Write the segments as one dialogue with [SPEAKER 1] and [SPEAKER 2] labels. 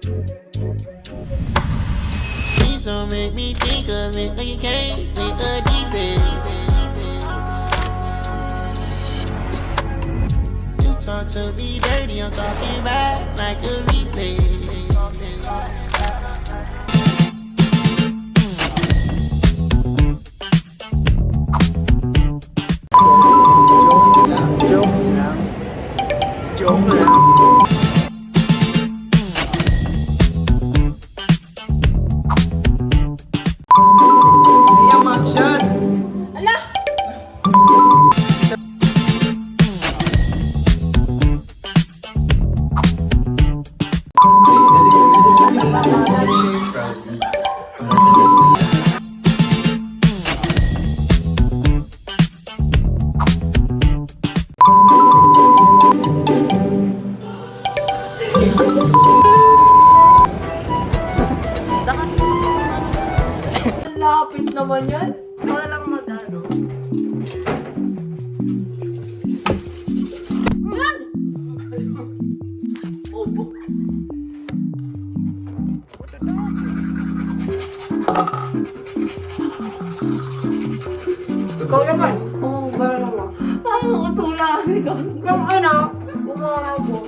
[SPEAKER 1] Please don't make me think of it like you came with a defense. You talk to me dirty, I'm talking back like a replay.
[SPEAKER 2] Joke lang. Iya, maksud.
[SPEAKER 3] Ala! Lapit naman yan. Walang mag-ano. Yan! Obo. Ikaw naman. Oo, gano'n naman. Parang ako tulang. Ikaw. Kung ano, gumawa mo.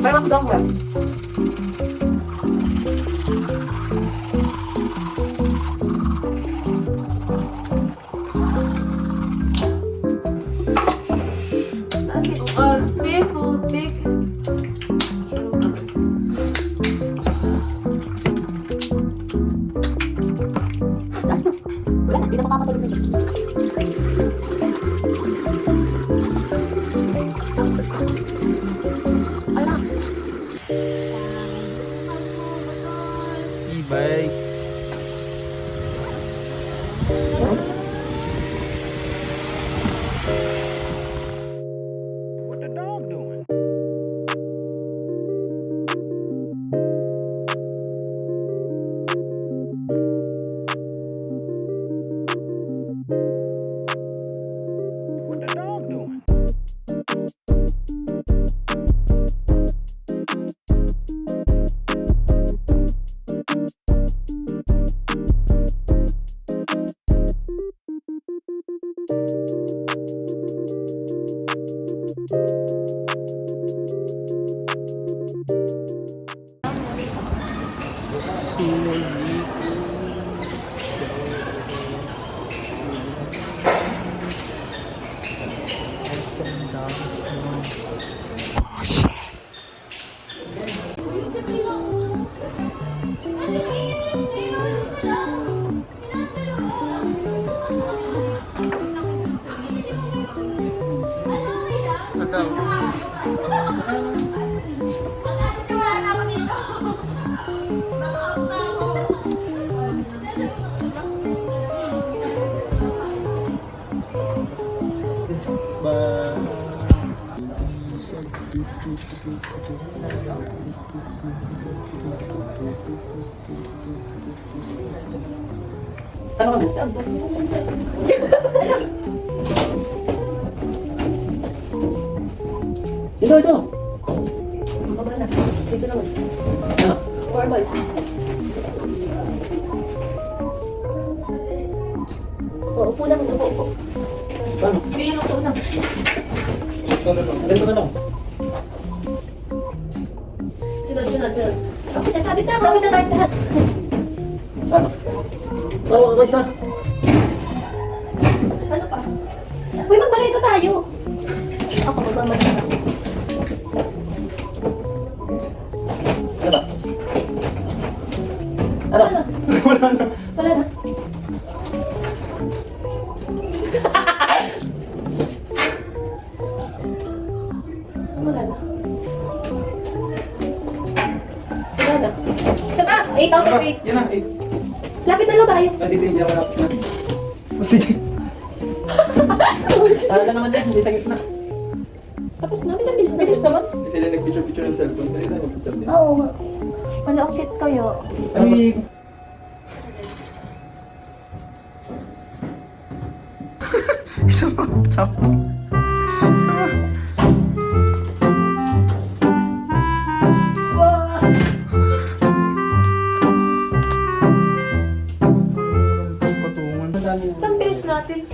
[SPEAKER 3] Parang dong ba? Arte, putik. Wala na, di na makakatulog nito.
[SPEAKER 2] Bye. What the dog doing? What the dog doing?
[SPEAKER 3] Ano ka saan?
[SPEAKER 2] Ito.
[SPEAKER 3] Baba na. Dito naman.
[SPEAKER 2] Ano?
[SPEAKER 3] Formal. Upo lang. Upo.
[SPEAKER 2] Paano?
[SPEAKER 3] Hindi yung upo lang.
[SPEAKER 2] Dito na lang.
[SPEAKER 3] Sunod. Sabit na lahat.
[SPEAKER 2] Paano? Paano ka isa?
[SPEAKER 3] Ano pa? Uy, magbalito tayo. Ako, magmamadala.
[SPEAKER 2] Ano ba? Ano? Wala na.
[SPEAKER 3] Wala na. Isa pa! 8 out of 8.
[SPEAKER 2] Yan na, 8.
[SPEAKER 3] Lapit na lang tayo.
[SPEAKER 2] Dito hindi ako lapit na. Sige. Tara naman din, hindi tagit na.
[SPEAKER 3] Tapos na, bilis naman.
[SPEAKER 2] Hindi sila nag-picture-picture ng cellphone. Dali na, mag-picture din.
[SPEAKER 3] Oo nga. Wala, ang cute kayo.
[SPEAKER 2] Ay, isa pa. Patungan.
[SPEAKER 3] Ang bilis natin.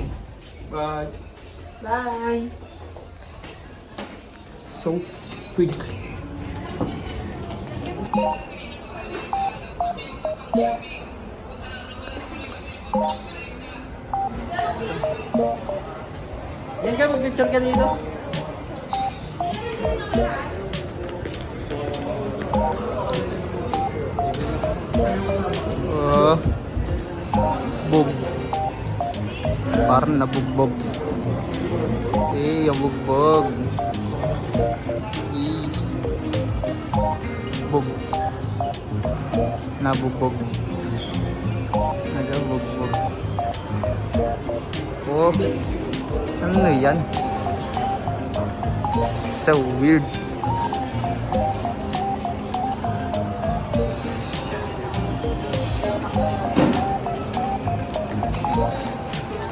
[SPEAKER 2] Bye.
[SPEAKER 3] Bye.
[SPEAKER 2] So quick. Yan ka, mag-picture ka dito.
[SPEAKER 4] Bug. Parang nabugbog. Bugbog. Bug. Nabugbog. Nagabugbog. Oh. Ano yan? So weird.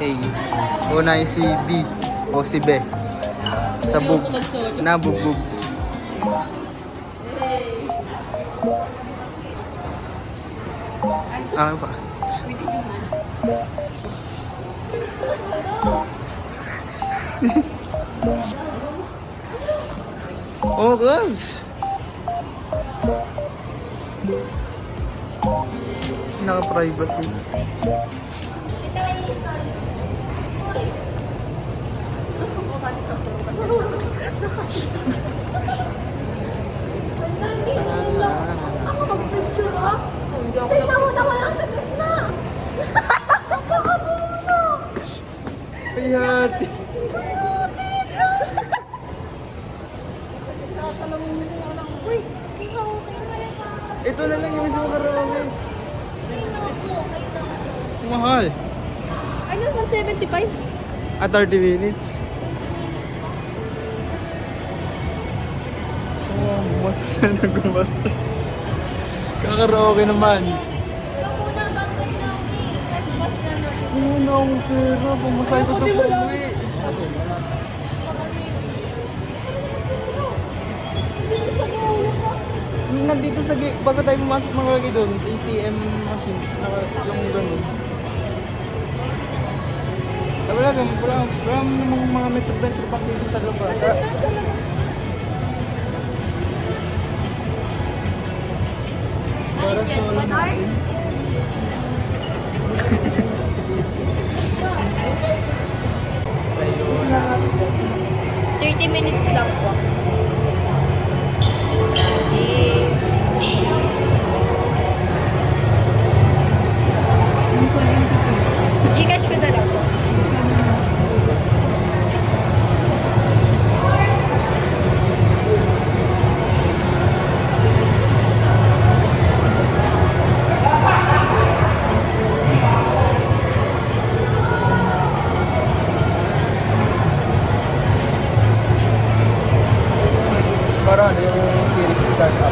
[SPEAKER 4] Okay. Una yung si B o si B. Sa bug. Nabugbog. Ano pa? Oh, gloves. Naka-privacy.
[SPEAKER 3] Ako mag-picture ah. Tingnan mo na wala sa gitna.
[SPEAKER 4] Ayat.
[SPEAKER 3] Uy, ikaw, kaya ka.
[SPEAKER 4] Ito na lang yung mismo karaoke.
[SPEAKER 3] Ay,
[SPEAKER 4] Mahal.
[SPEAKER 3] ano, 175?
[SPEAKER 4] At 30 minutes. Oh, basta na gumasta. Kakaraoke naman.
[SPEAKER 3] Ikaw muna, bakit na nag-bus ka na?
[SPEAKER 4] Ano na akong pera? Pumasay ko ito po uwi. Nandito sa bago tayo pumasok mga lagi doon, ATM machines, yung gano'n. Wala namang mga metro pa dito sa lugar. Para sa wala natin. Sa'yo na.
[SPEAKER 3] 30 minutes lang po. Gcash ko na lang po.
[SPEAKER 4] Para ano yung series startup.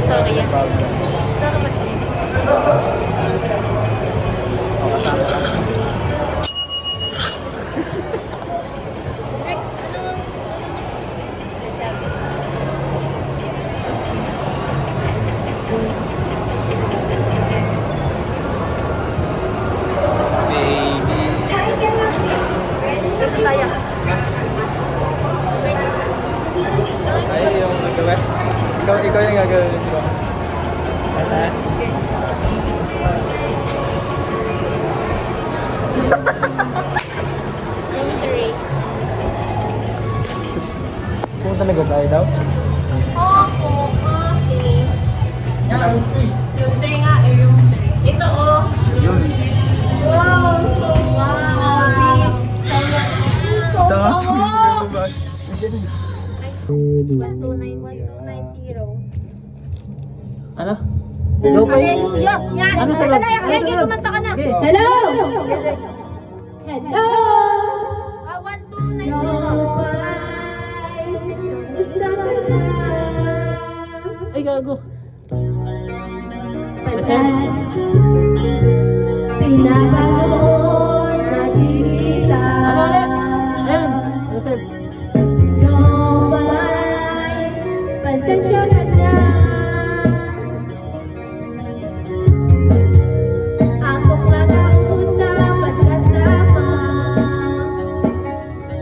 [SPEAKER 3] Sorry yan. Tara mag-tip. Next, ano?
[SPEAKER 4] Baby.
[SPEAKER 3] Ito tayo. Wait.
[SPEAKER 4] Ay, yung gagawin. Ikaw yung gagawin dito. Tatas.
[SPEAKER 3] Okay. Room 3.
[SPEAKER 4] Kung talaga tayo daw?
[SPEAKER 3] Opo, okay.
[SPEAKER 4] Yan, room 3.
[SPEAKER 3] Room 3 nga, room 3. Ito oh.
[SPEAKER 4] Yun.
[SPEAKER 3] Wow, so wow. So
[SPEAKER 4] Tama,
[SPEAKER 3] wow.
[SPEAKER 4] Ano? Jopay?
[SPEAKER 3] Hallelujah! Yan!
[SPEAKER 4] Ano sa
[SPEAKER 3] Tara,
[SPEAKER 4] loob?
[SPEAKER 3] Regi, kumanta ka na!
[SPEAKER 4] Okay.
[SPEAKER 3] Hello! Hello! 1290.
[SPEAKER 4] Ay, gago.
[SPEAKER 3] Pinaganoon na dirita.
[SPEAKER 4] Ano ulit? Ayan. Reserve.
[SPEAKER 3] Jopay, pasensya ka na. Akong mag-uusap at kasama.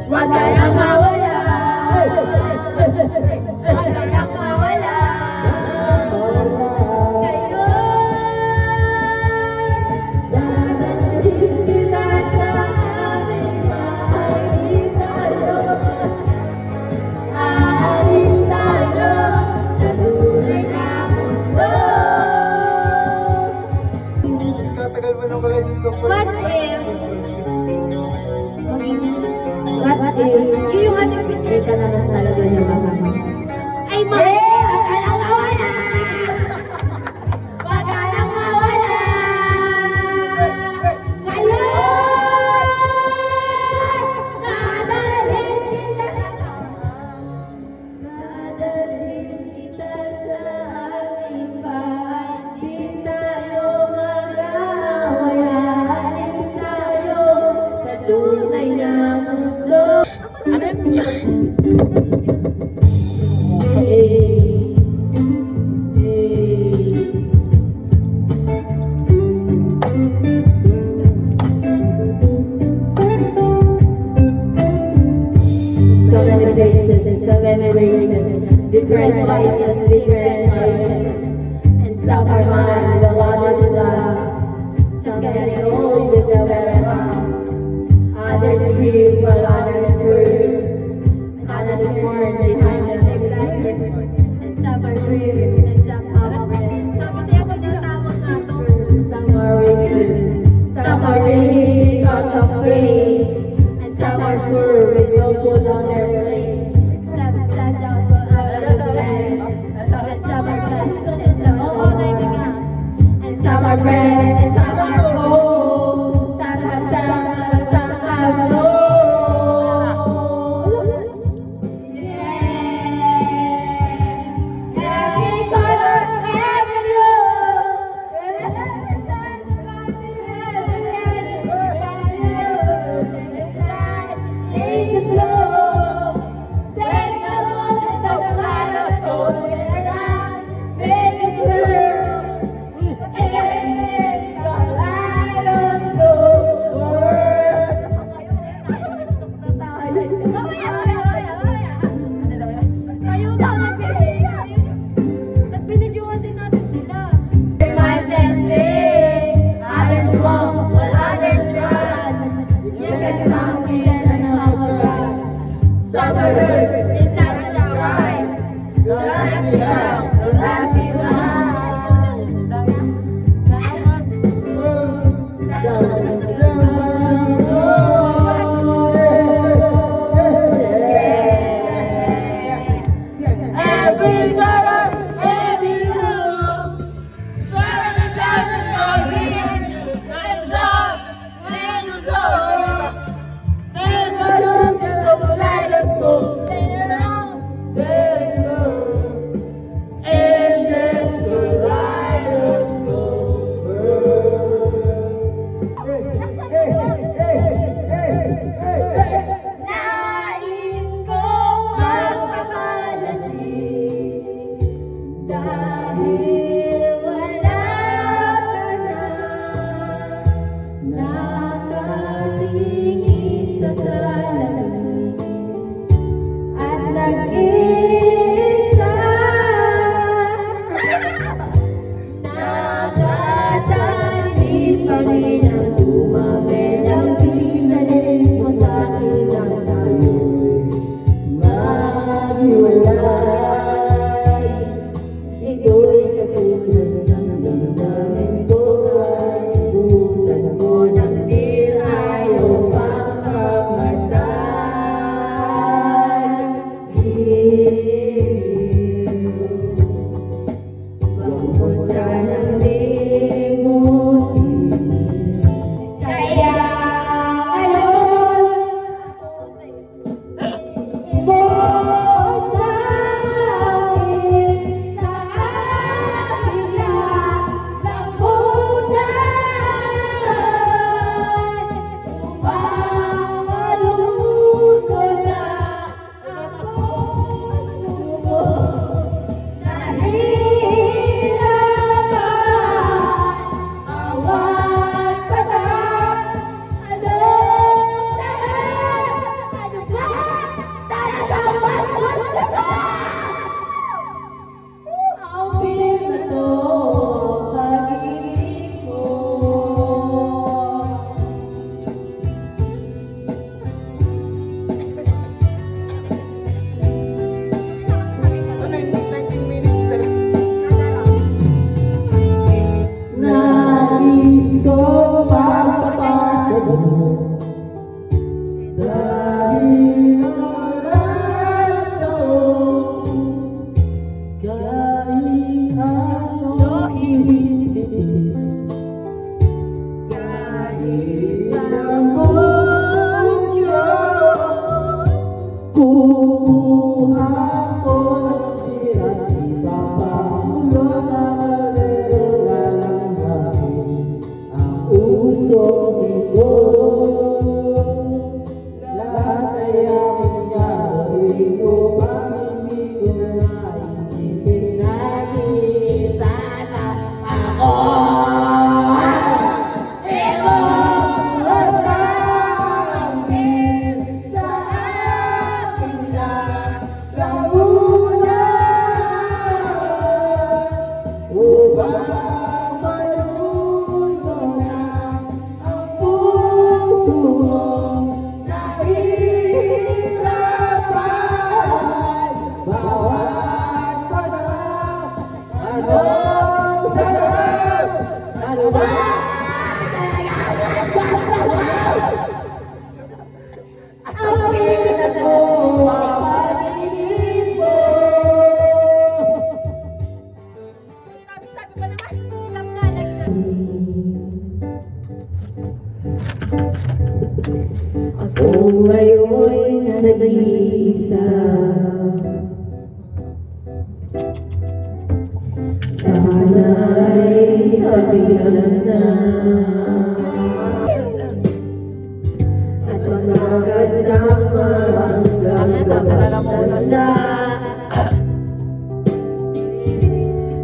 [SPEAKER 3] Huwag ka nang mawala. Huwag ka nang mawala. Kayo, dadalhin kita sa aming bahay. Di tayo aalis tayo sa tunay na mundo.
[SPEAKER 4] Katagal mo nung pala discover.
[SPEAKER 3] What if? What if? Yun yung ating picture ka naman talaga niya baka. Ay, mali! Wag ka nang mawala! Wag ka nang mawala! Ngayon! Dadalhin kita sa aming bahay. Di tayo mag-away. Alis tayo sa tunay na mundo. So many faces, so many races, different voices, different choices. And some are mine, while others love. Some getting old with the weather on. Others grieve while others curse. And others mourn behind the neglectors. And some are brave, and some are afraid. Sabi siya ko na tawag nga to. Some are wicked, some are rich because of faith. And some are poor with no food on their plate. Some stand out for others land. And some are glad, and some and some are friends, and some are foes. Some have some, and some have no. Yeah. Every color, every take it slow. Take a look at the kaleidoscope. Get around, make it turn. It's kayo daw nagbibigay. Nagbinidyoan din natin sila. Minds and things, others walk while others run. You can count me and how to run. Some are hurt, it's not right. Don't let me down, don't let me down. Every dollar, every euro, $7 million, it's up, it's up. Take a look at the kaleidoscope. Say it around, say it loud. In this kaleidoscope nais kong magpapalasin dahil wala ka na nakatingin sa salamin at nag-iisa nakatanim pa rin ang tumabelang pinalin mo sa akin lang tayo'y maghiwalay. Ito'y katulad ng damdamin ko ay busan ko ng biray o pangkamatay.
[SPEAKER 5] Kukuha ko ng birat, ipapamulo sa kalero, lalanghain ang usong ito. Lahat ay aking gagawin upang hindi ko maisipin na kita na ako.
[SPEAKER 3] Ako ngayon nag-iisa, sana ay kabilang na at magkakasama hanggang sa pagtanda.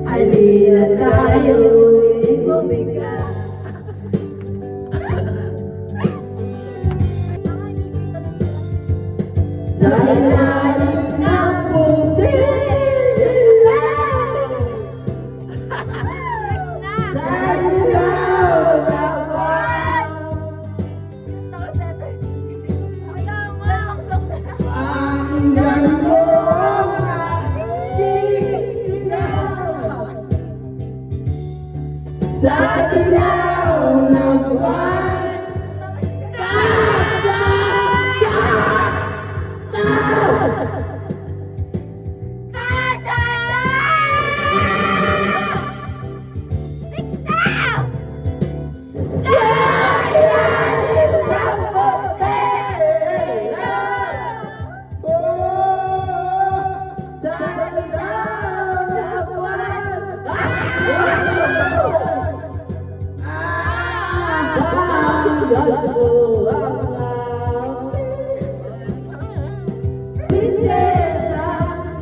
[SPEAKER 3] Halina tayo'y bumigat. Sa ilalim ng puting dilaw, sa ilaw ng buwan, pakinggan mo ang aking sigaw. Sa ilaw ng buwan, prinsesa,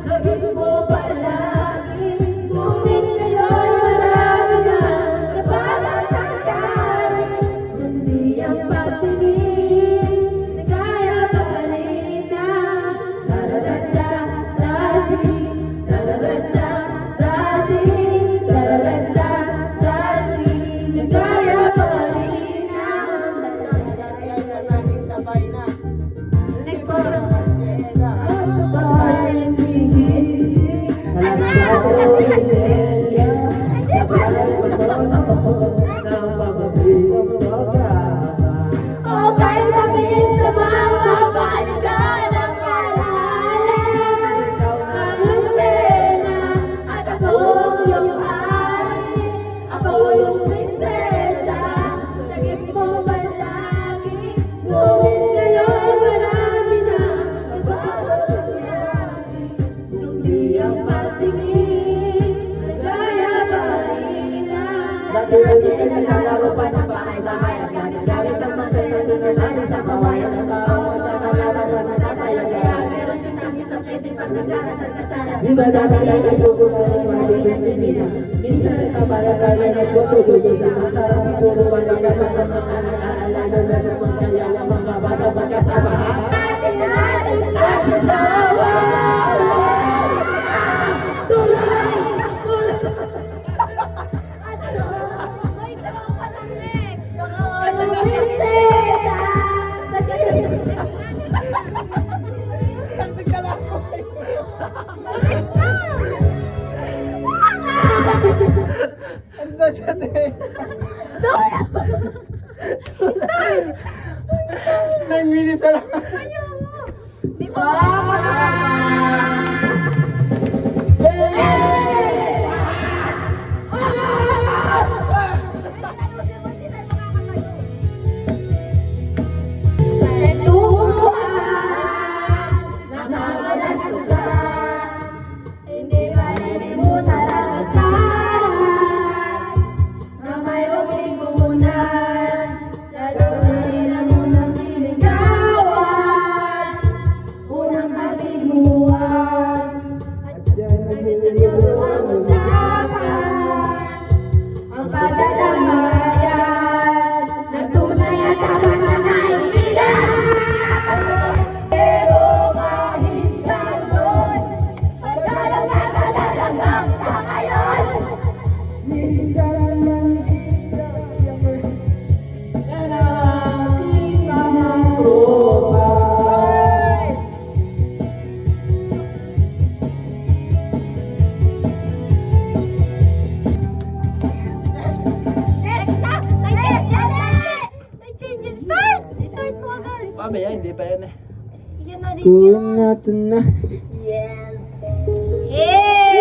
[SPEAKER 3] sabihin mo palagi, ngunit ngayon marami na napagkakangyari. Kundi ang pagtingin na kaya balita. Tararata, dati, tararata, dati, tararata, dati, na kaya balita. Next one. Okay, sabihin sa mga balikan ang alaala. Ang pena at ako yung hari. Ako yung prinsesa, sagip mo palagi. Ngunit ngayon marami na nagbabagyari. Kundi ang patingin na kaya balita. Dati naglalaro pa ng bahay-bahay. Ang gamit-gamit ang mga naglalaro sa kawayan. Ang bawang tatalaban na matatayang kaya. Meron sinabi sa pwede pag nagkakasal kasalan. Di ba dati ay nagpupunta ng mabibigyan? Minsan nagkabalagaya nagpupunta. Masarap siguro wala ka ng mga anak-alala na sa masaya ng mga bata pagkasama. Atin at sasawa. Tulay! May tropa ng next!
[SPEAKER 2] Ang sasate. 9 minutes na lang.
[SPEAKER 3] Di ba? Nakakatawa
[SPEAKER 5] Going out tonight.
[SPEAKER 3] Yes. Yay!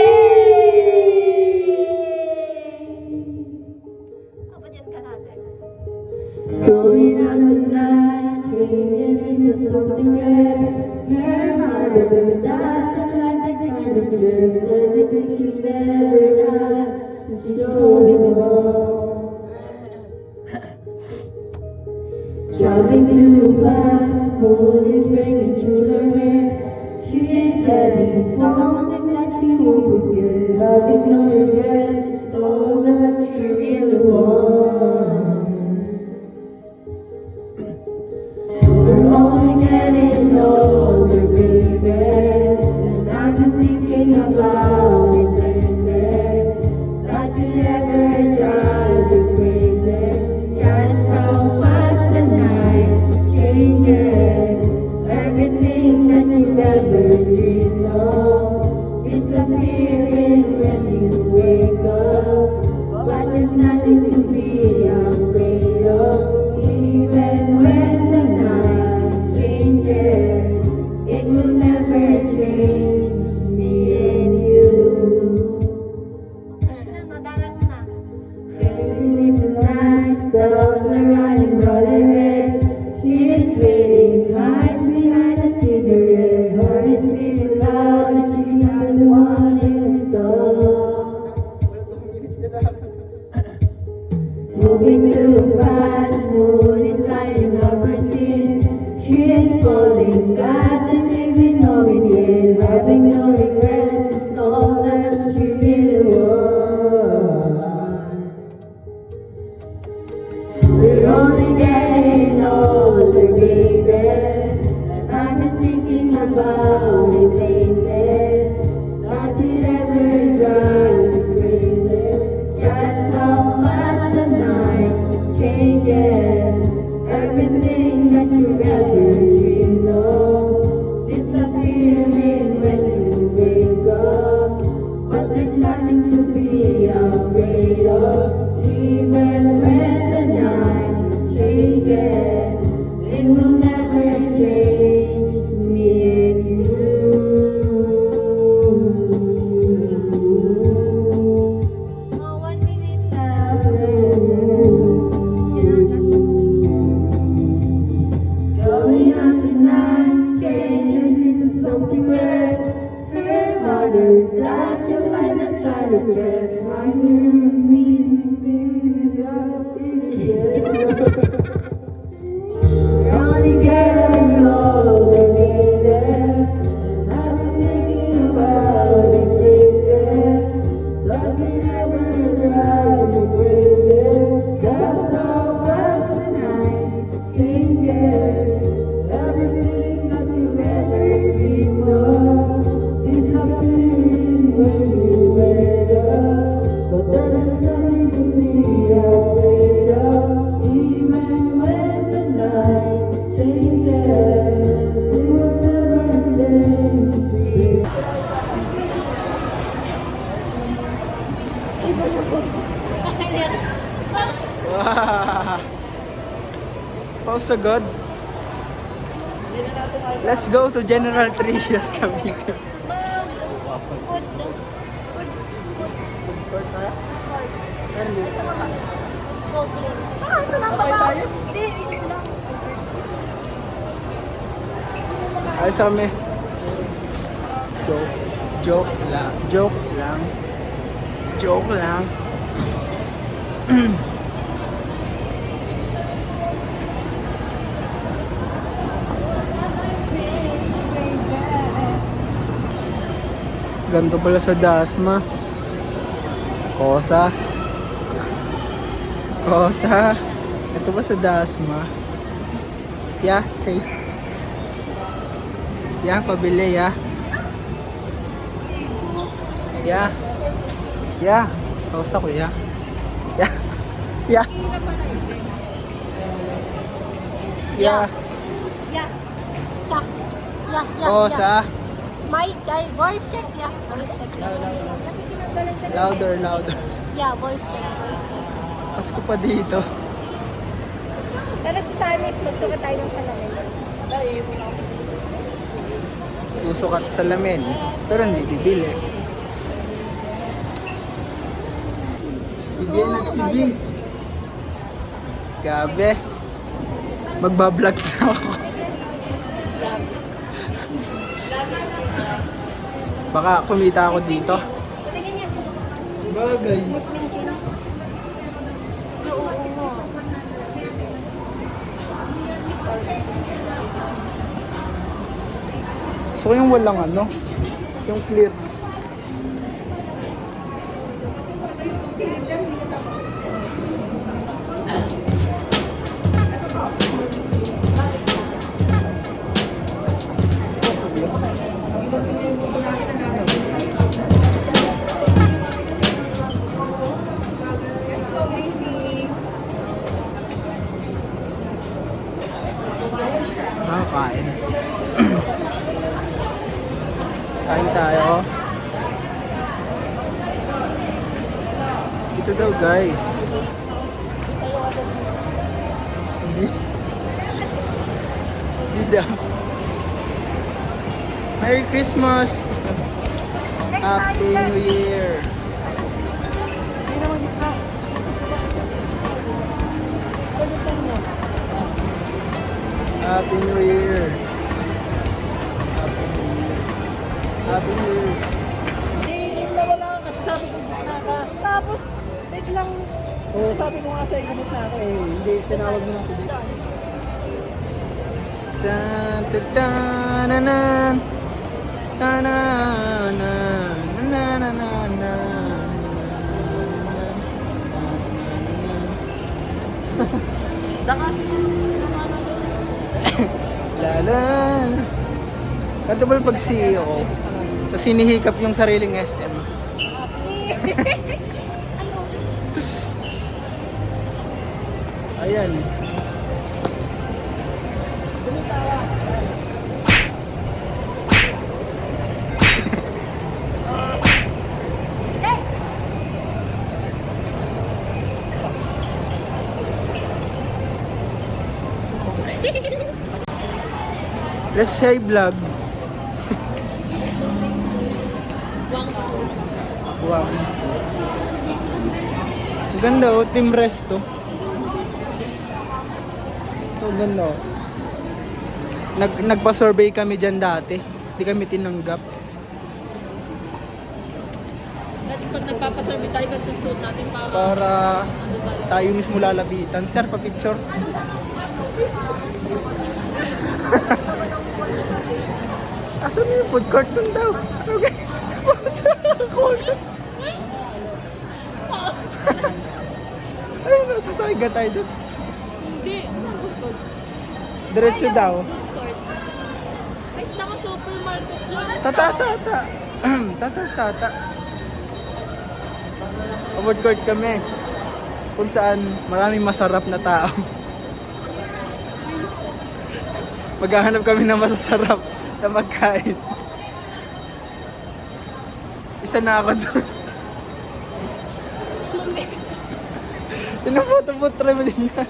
[SPEAKER 3] Apa dyan ka natin?
[SPEAKER 5] Going out tonight. Changes into something red. Her mother doesn't like the kind of dress. Everything she's never done. She's going home. Traveling too fast, moon is breaking through her hair. She is having something that she won't forget. Having no regrets, it's all that she really wants. We're only getting older, baby, and I've been thinking about it lately. Does it ever drive you crazy? Just how fast the night changes. Everything that you've ever dreamed of disappearing when you wake up. But there's nothing to be afraid of. Even when the night changes, it will never change me and you.
[SPEAKER 3] Nadarang na.
[SPEAKER 5] Chasing me tonight, the dogs are running round her head. She is waiting, hides behind a cigarette. Heart is beating loud, and she doesn't want it to stop. Moving too fast, moon is lighting up her skin. She is falling fast and even knowing it. Having no regrets is all that she really wants. We're only getting older, baby, and I've been thinking about it lately. Does it ever drive you crazy? Just how fast the night changes. Everything that you've ever dreamed of disappearing when you wake up. But there's nothing to be afraid of. Even when the night changes, it will never change me and you.
[SPEAKER 3] Oh, 1 minute lang.
[SPEAKER 5] Going out tonight changes into something red. Her mother does you like that kind of dress. My new reason is not easy. You're only getting older, baby. I've been thinking about it lately. Does it ever drive you crazy? That's how fast the night changes. Everything that you've ever dreamed of disappearing when you wake up. But there's nothing to be afraid of. Even when the night changes, it will never change me.
[SPEAKER 4] Wow! Pause agad. Let's go to General Trias Cavite.
[SPEAKER 3] Food court. Let's go, please. Ah, ito lang baba. Hindi, yun lang.
[SPEAKER 4] Ayos kami. Joke lang. Joke lang. Joke lang. Ganto pala sa Dasma. Kosa. Ito ba sa Dasma? Yeah, safe. Yeah, pabili, yeah. Yeah. Kosa ko, yeah. Yeah.
[SPEAKER 3] Yeah. Sa. Yeah.
[SPEAKER 4] Kosa.
[SPEAKER 3] Mic, voice check, yeah. Voice check.
[SPEAKER 4] Louder.
[SPEAKER 3] Yeah, voice check.
[SPEAKER 4] Pasko pa dito.
[SPEAKER 3] Tara sa Sanis, magsukat tayo ng salamin.
[SPEAKER 4] susukat sa lamin. Pero hindi bibili. Si Jen at si B. Gabi. Magbablog na ako. Baka kumita ako dito. Bagay. So yung walang ano, yung clear. Kain. Kain tayo. Ito daw guys. Hindi. Merry Christmas. Happy New Year. Happy New Year. Happy New Year.
[SPEAKER 2] Wala kasi sabi ko gumit na ka. Tapos, biglang, sabi ko nga sa'yo gumit na ka eh. Hindi, tinawag mo na si Dick.
[SPEAKER 4] Tan tan tan na na na na na na na na na.
[SPEAKER 2] Dakas.
[SPEAKER 4] Lala. Kadabal pag CEO ko. Tapos sinihikap yung sariling SM. Ayan. Let's say vlog. Wow. Ang ganda oh, team resto. Ito ganda oh. Nagpa-survey kami dyan dati. Hindi kami tinanggap.
[SPEAKER 3] Dati pag nagpapasurvey tayo, ganito suit natin
[SPEAKER 4] Para tayo mismo lalapitan. Sir, pa-picture. Asan yung food court nun daw? Okay. Ayun, nasasakay ka tayo dun.
[SPEAKER 3] Hindi.
[SPEAKER 4] Diretso daw.
[SPEAKER 3] Ay, naka supermarket yun.
[SPEAKER 4] Tatasata. Tatasata. Food court kami. Kung saan maraming masarap na tao. Maghahanap kami ng masasarap na magkain. Isa na ako doon. Pinuputo-putre mo din yan.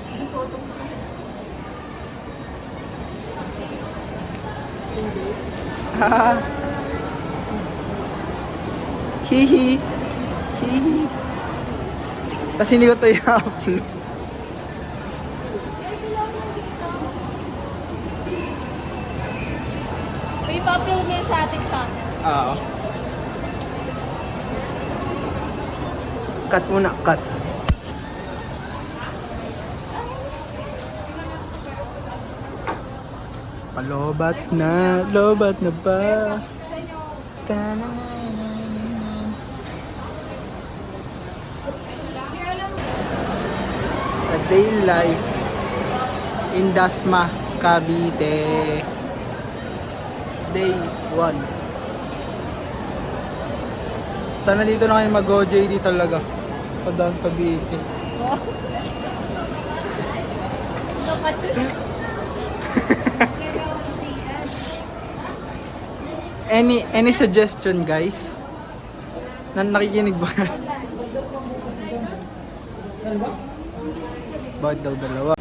[SPEAKER 4] Hihi. Hihi. Tapos hindi ko ito i-upload.
[SPEAKER 3] May pa-upload mo yun sa ating channel.
[SPEAKER 4] Oo. Cut muna, cut. Lobat na ba? A day life in Dasma, Cavite. Day 1. Sana dito na kayo mag-OJT talaga. Sa Dasma, Cavite. Any suggestion guys? Nakikinig ba? Bakit daw dalawa?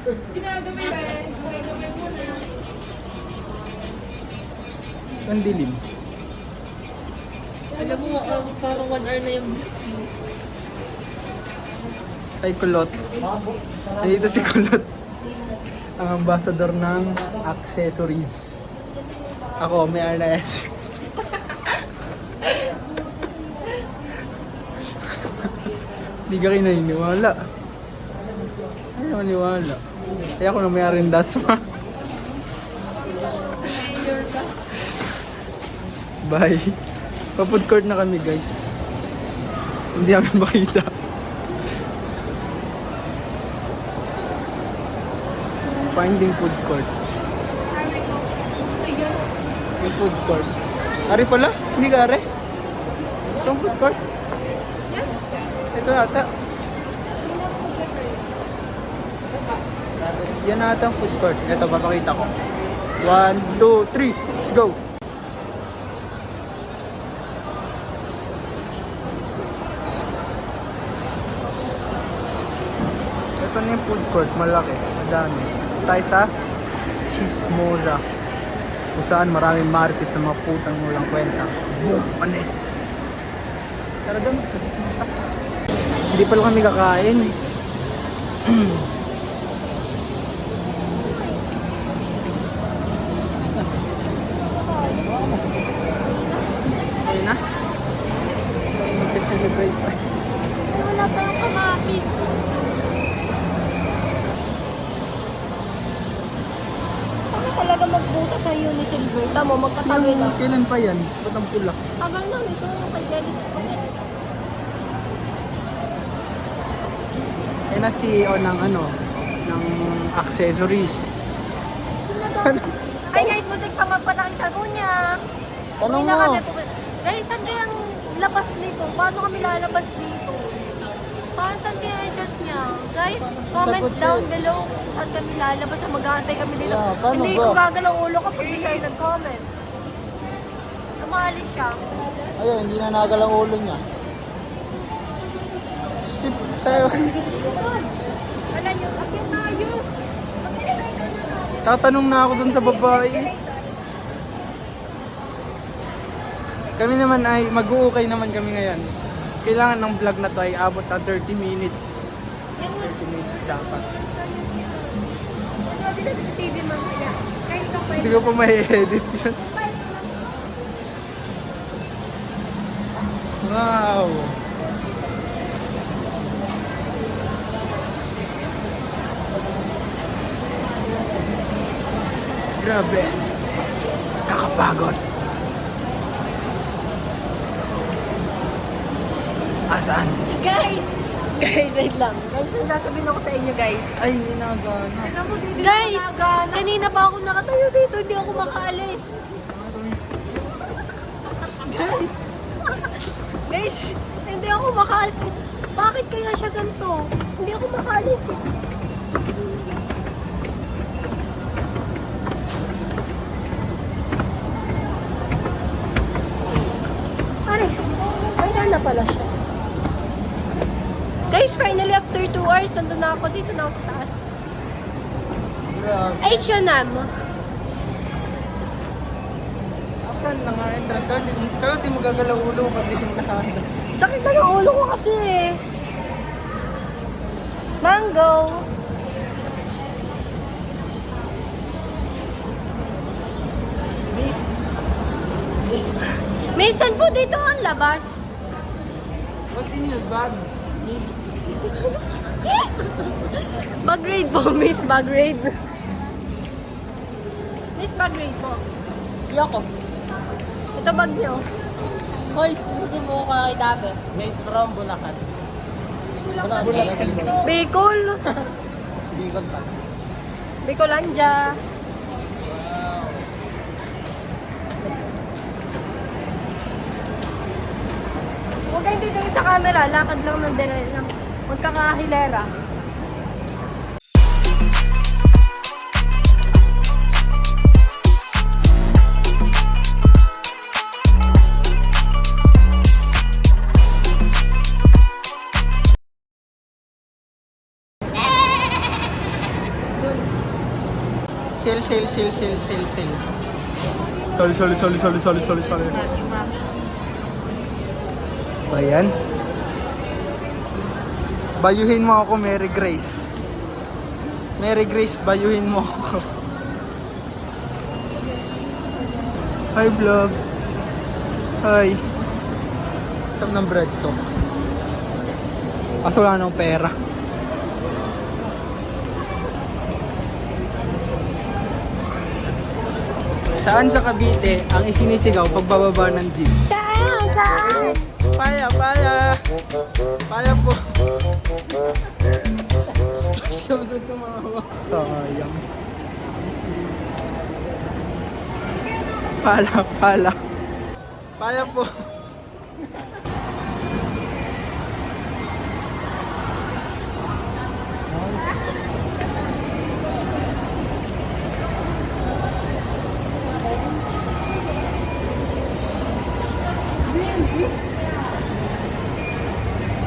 [SPEAKER 4] Ang dilim.
[SPEAKER 3] Alam mo, parang 1 hour na yung
[SPEAKER 4] Ay, Kulot. Nandito si Kulot. Ang ambassador ng accessories. Ako, may RNS. Hindi ka kayo naniniwala. Ay, maniwala. Kaya ako na may Arindasma. Bye. Pa-food court na kami, guys. Hindi namin makita. Finding food court. Yung food court. Ari pala? Hindi ka ari? Itong food court? Ito ata. Yan ata ang food court. Ito, papakita ko. 1, 2, 3. Let's go! Ito na yung food court. Malaki. Madami. Tayo sa Chismosa. Kung saan maraming marites na mga putang walang kwenta. Boom! Panis! Tara doon. Sa Chismosa. Hindi pala kami kakain. Ayun na. Mag-celebrate pa.
[SPEAKER 3] wala tayong kamatis. Ano talaga magbuta sa iyo ni Silver? Tamo, magkatabi lang.
[SPEAKER 4] Kailan pa yan? Ba't ang pula?
[SPEAKER 3] Hanggang nun, ito yung kay Genesis kasi.
[SPEAKER 4] Ayun na CEO ng ano, ng accessories.
[SPEAKER 3] Ay guys, butik pa magpataki sa kunya.
[SPEAKER 4] Tanong
[SPEAKER 3] Uwi na
[SPEAKER 4] mo.
[SPEAKER 3] kami. Guys, saan kaya ang labas nito? Paano kami lalabas dito? Saan kaya ang entrance niya? Guys, comment
[SPEAKER 4] Sagot
[SPEAKER 3] down
[SPEAKER 4] eh.
[SPEAKER 3] below saan kami lalabas. Mag-aantay kami dito.
[SPEAKER 4] Yeah, paano
[SPEAKER 3] Hindi
[SPEAKER 4] ba?
[SPEAKER 3] ko gagalaw ulo kapag hindi kayo nag-comment. Umalis siya.
[SPEAKER 4] Ayun, hindi na nagalang ulo niya. Sip, sa'yo.
[SPEAKER 3] Wala niyo, akyat tayo.
[SPEAKER 4] Tatanong na ako dun sa babae. Kami naman ay, mag-uukay naman kami ngayon. Kailangan ng vlog na to ay abot na 30 minutes. 30 minutes dapat.
[SPEAKER 3] Sabi natin sa TV mamaya. Kahit ikaw pa
[SPEAKER 4] Hindi ko pa may-edit yun. Wow! Grabe! Kakapagod! Asaan?
[SPEAKER 3] Guys! Guys, wait lang. Guys, may sasabihin ako sa inyo, guys.
[SPEAKER 4] Ay, hindi na gana.
[SPEAKER 3] Guys, kanina pa ako nakatayo dito, hindi ako makaalis. Guys, guys, hindi ako makaalis. Bakit kaya siya ganito? Hindi ako makaalis eh. Pare, hanggang na pala siya. Guys, finally after 2 hours, nandun na ako dito na ako sa taas.
[SPEAKER 4] Grabe.
[SPEAKER 3] H&M.
[SPEAKER 4] Asan na nga entrance? Kaya di mo gagalaw ulo pag di mo nakahanap.
[SPEAKER 3] Sakit na ng ulo ko kasi eh. Mango.
[SPEAKER 4] Miss!
[SPEAKER 3] Minsan po dito ang labas.
[SPEAKER 4] What's in your bag? Miss?
[SPEAKER 3] Bag raid po, Miss Bag raid. Miss Bag raid po. Yoko. Ito bag niyo. Hoy, gusto mo kakita be.
[SPEAKER 2] Made from Bulacan.
[SPEAKER 3] Bicol.
[SPEAKER 2] Bicol pa.
[SPEAKER 3] Bicolandia. Huwag kayong dito sa camera, lakad lang ng dire ng magkakahilera.
[SPEAKER 4] Sale. Sorry. Ayan. Bayuhin mo ako, Mary Grace. Mary Grace, bayuhin mo ako. Hi vlog. Hi. Saan ng bread to? Kaso wala nang pera. Saan sa Cavite ang isinisigaw pagbababa ng jeep? Saan? Pala po. Sigaw sa tumawa. Sayang. Pala po.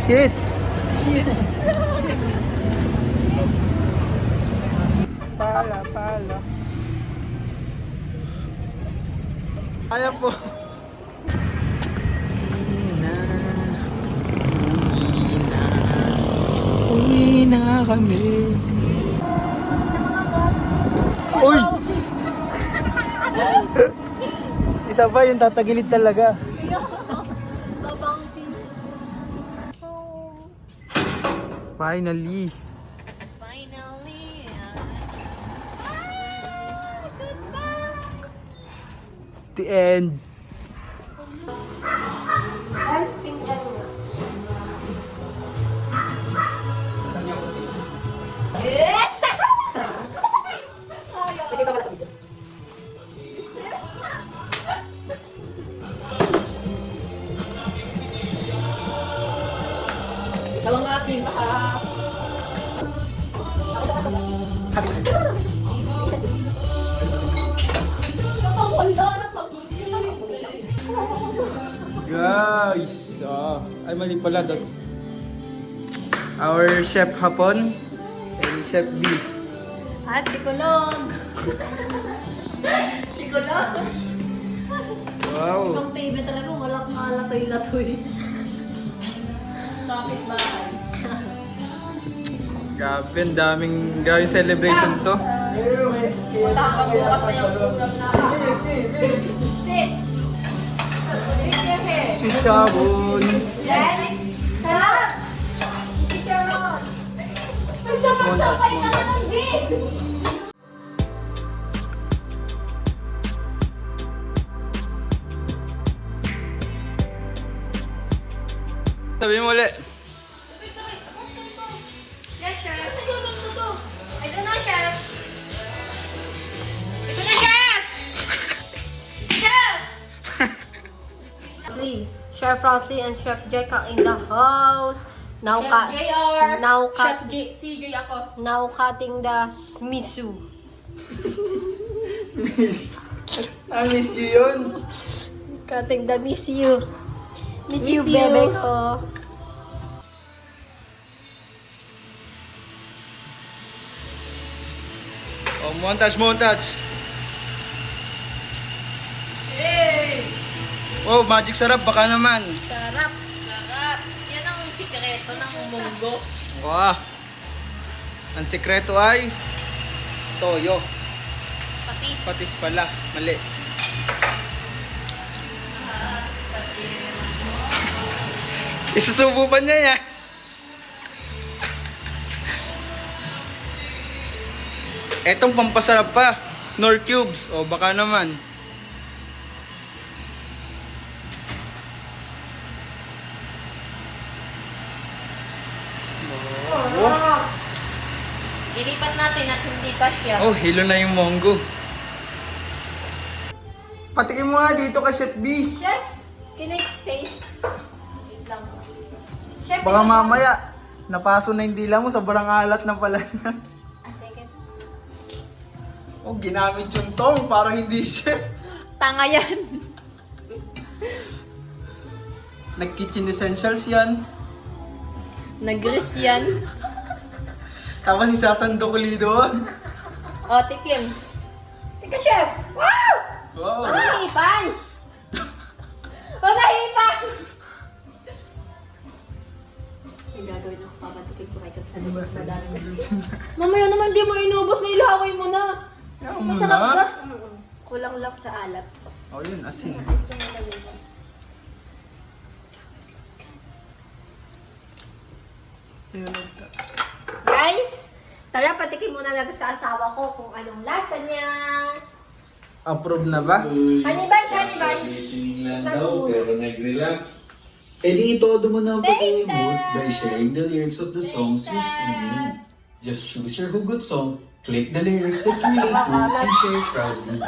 [SPEAKER 4] Shits. Pala. Pala po. Uwi na kami. Uy! Isa pa yung tatagilid talaga. Finally. The end.
[SPEAKER 3] Dalawang aking baka.
[SPEAKER 4] Guys, ay mali pala. Our chef hapon and chef B.
[SPEAKER 3] At si Kulog. Si Kulog.
[SPEAKER 4] Wow.
[SPEAKER 3] Itong TV talaga walang malatoy-latoy. Kapit bahay.
[SPEAKER 4] Grabe, ang daming celebration to.
[SPEAKER 3] Punta hanggang bukas na yung program na. Sit!
[SPEAKER 4] Si Sabon.
[SPEAKER 3] Sarap! Si Sharon! May sabay-sabay na ng beef!
[SPEAKER 4] Sabi mo ulit.
[SPEAKER 3] Yes, chef. I don't know, chef. Ito na, chef! Chef! Chef Rossi and Chef Jack are in the house. Now
[SPEAKER 6] Chef JR,
[SPEAKER 3] now
[SPEAKER 6] Chef CJ ako.
[SPEAKER 3] now cutting the miso.
[SPEAKER 4] Miss you yun.
[SPEAKER 3] Cutting the miso. Miss you,
[SPEAKER 6] Miss you.
[SPEAKER 3] bebe ko.
[SPEAKER 4] Oh, montage.
[SPEAKER 6] Hey!
[SPEAKER 4] Oh, magic sarap. Baka naman.
[SPEAKER 3] Sarap.
[SPEAKER 6] Sarap! Yan ang sikreto ng munggo.
[SPEAKER 4] Wow. Ang sikreto ay toyo.
[SPEAKER 6] Patis.
[SPEAKER 4] Patis pala. Mali. Isusubo pa niya yan. Etong pampasarap pa. Nor cubes. O baka naman.
[SPEAKER 6] Ilipat natin at hindi kasya.
[SPEAKER 4] Oh, hilo na yung monggo. Patikin mo nga dito kay Chef B.
[SPEAKER 3] Chef, can I taste?
[SPEAKER 6] Wait lang.
[SPEAKER 3] Chef,
[SPEAKER 4] Baka mamaya, napaso na yung dila mo, sobrang alat na pala niya.
[SPEAKER 3] take it.
[SPEAKER 4] Oh, ginamit yung tong para hindi chef.
[SPEAKER 3] Tanga yan.
[SPEAKER 4] Nag-kitchen essentials yan.
[SPEAKER 3] Nag-grease yan.
[SPEAKER 4] Tapos isasando ko doon.
[SPEAKER 6] O, tikim.
[SPEAKER 3] Ika, chef! Wow!
[SPEAKER 4] Wow!
[SPEAKER 3] Mga hipan! Mga hipan! May gagawin ako, papatikin ko kay Kapsado sa dami. Mamaya naman di mo inubos, may ilaway mo na.
[SPEAKER 4] Yaw mo
[SPEAKER 3] Masarap ba?
[SPEAKER 4] na.
[SPEAKER 3] Kulang lang sa alat.
[SPEAKER 4] Oh, yun, asin.
[SPEAKER 3] Guys, tara patikin muna natin sa asawa ko kung anong lasa niya.
[SPEAKER 4] Approve na ba?
[SPEAKER 3] Honey bunch, honey bunch.
[SPEAKER 7] Listening lang daw, pero nag-relax. E di itodo mo na ang pagiging mood by sharing the lyrics of the songs you're streaming. Just choose your hugot song, click the lyrics that you relate to, and share it proudly.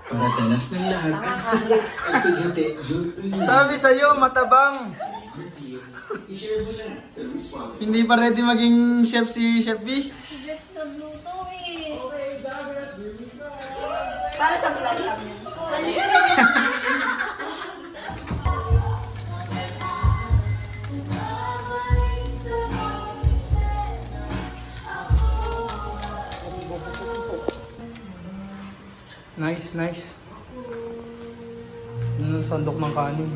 [SPEAKER 7] Para tanas ng lahat at sakit at paghinti,
[SPEAKER 4] Sabi sa'yo, matabang.
[SPEAKER 7] i-share mo na.
[SPEAKER 4] Hindi pa ready maging chef si Chef B.
[SPEAKER 3] Let's nagluto eh. Para sa vlog lang.
[SPEAKER 4] Nice, nice. Ano sandok ng kanin?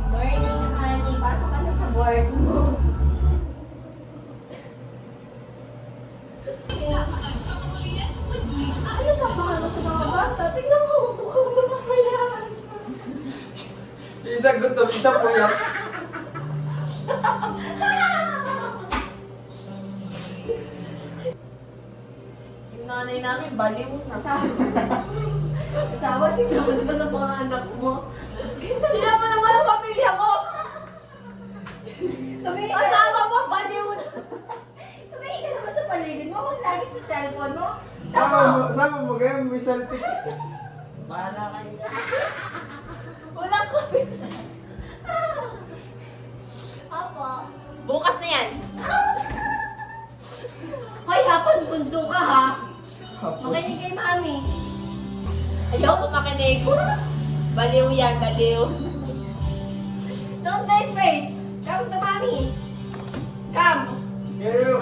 [SPEAKER 3] Morning, honey. Pasok ka na sa work mo. Ano ba ba sa mga bata? Tignan mo, mukhang lumamayan.
[SPEAKER 4] Isa gutom, isa puyat.
[SPEAKER 6] Yung nanay namin, baliw na.
[SPEAKER 3] Asawa, tignan mo naman ang mga anak mo. Tignan mo naman ang pamilya mo. Asawa mo, baliw na. Tumingin ka naman sa paligid mo. Huwag lagi sa cellphone mo.
[SPEAKER 4] Sama mo kayo, may saltik.
[SPEAKER 3] Wala ko. Apo.
[SPEAKER 6] Bukas na yan.
[SPEAKER 3] Hoy, hapon, bunso ka ha. Makinig kay mami.
[SPEAKER 6] Ayaw ko makinig. Baliw yan, baliw.
[SPEAKER 3] Don't make face. Come to mommy. Come.
[SPEAKER 4] Kaya yung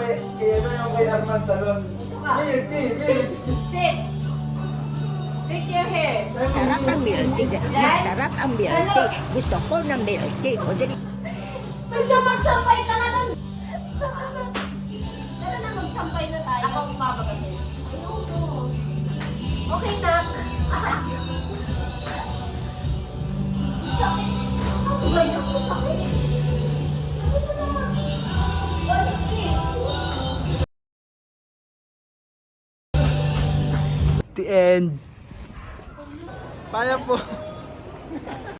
[SPEAKER 4] kay Arman Salon.
[SPEAKER 3] Ito ka.
[SPEAKER 4] Milk tea, milk.
[SPEAKER 3] Sit. Fix your hair.
[SPEAKER 8] Sarap ang milk tea. Masarap ang milk tea. Gusto ko ng milk tea. O dali.
[SPEAKER 3] Magsampay ka na dun. Tara na, magsampay na tayo.
[SPEAKER 6] Ako umaba kasi.
[SPEAKER 3] Ayoko. Okay, nak. Sakit. Ano ba yun? Sakit. Ano ba na? One stick.
[SPEAKER 4] The end. Paya po.